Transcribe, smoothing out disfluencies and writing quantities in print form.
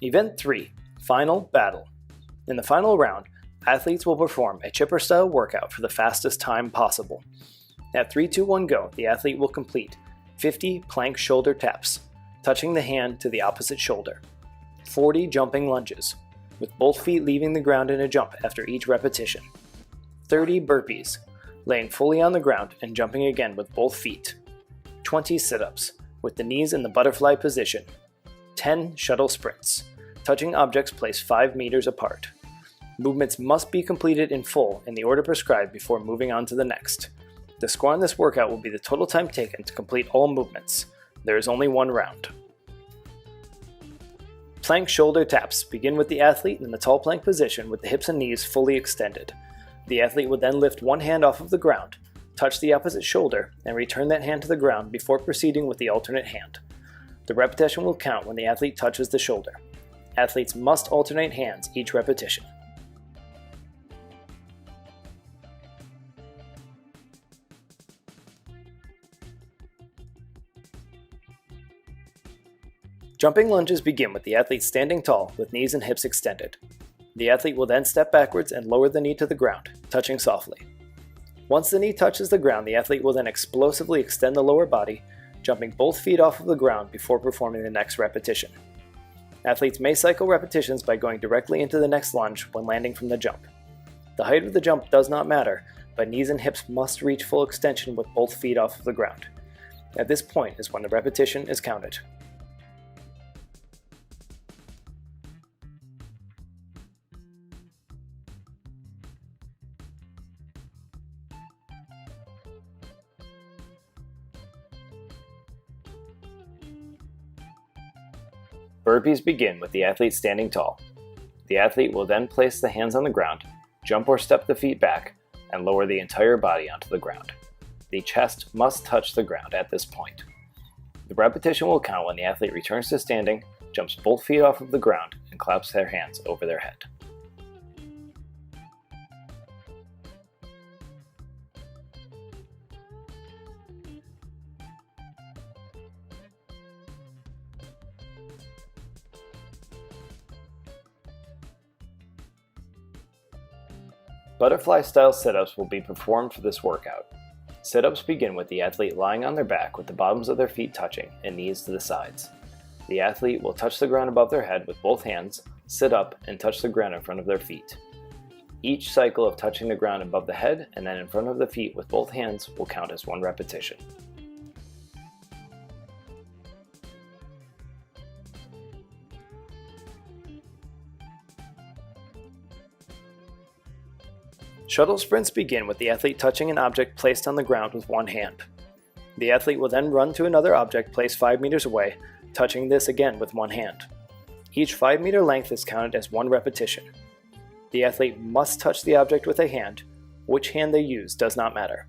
Event 3, Final Battle. In the final round, athletes will perform a chipper-style workout for the fastest time possible. At 3, 2, 1, go, the athlete will complete 50 plank shoulder taps, touching the hand to the opposite shoulder, 40 jumping lunges, with both feet leaving the ground in a jump after each repetition, 30 burpees, laying fully on the ground and jumping again with both feet, 20 sit-ups, with the knees in the butterfly position, 10 shuttle sprints, touching objects placed 5 meters apart. Movements must be completed in full in the order prescribed before moving on to the next. The score on this workout will be the total time taken to complete all movements. There is only one round. Plank shoulder taps begin with the athlete in the tall plank position with the hips and knees fully extended. The athlete will then lift one hand off of the ground, touch the opposite shoulder, and return that hand to the ground before proceeding with the alternate hand. The repetition will count when the athlete touches the shoulder. Athletes must alternate hands each repetition. Jumping lunges begin with the athlete standing tall with knees and hips extended. The athlete will then step backwards and lower the knee to the ground, touching softly. Once the knee touches the ground, the athlete will then explosively extend the lower body, jumping both feet off of the ground before performing the next repetition. Athletes may cycle repetitions by going directly into the next lunge when landing from the jump. The height of the jump does not matter, but knees and hips must reach full extension with both feet off of the ground. At this point is when the repetition is counted. Burpees begin with the athlete standing tall. The athlete will then place the hands on the ground, jump or step the feet back, and lower the entire body onto the ground. The chest must touch the ground at this point. The repetition will count when the athlete returns to standing, jumps both feet off of the ground, and claps their hands over their head. Butterfly-style sit-ups will be performed for this workout. Sit-ups begin with the athlete lying on their back with the bottoms of their feet touching and knees to the sides. The athlete will touch the ground above their head with both hands, sit up, and touch the ground in front of their feet. Each cycle of touching the ground above the head and then in front of the feet with both hands will count as one repetition. Shuttle sprints begin with the athlete touching an object placed on the ground with one hand. The athlete will then run to another object placed 5 meters away, touching this again with one hand. Each 5 meter length is counted as one repetition. The athlete must touch the object with a hand. Which hand they use does not matter.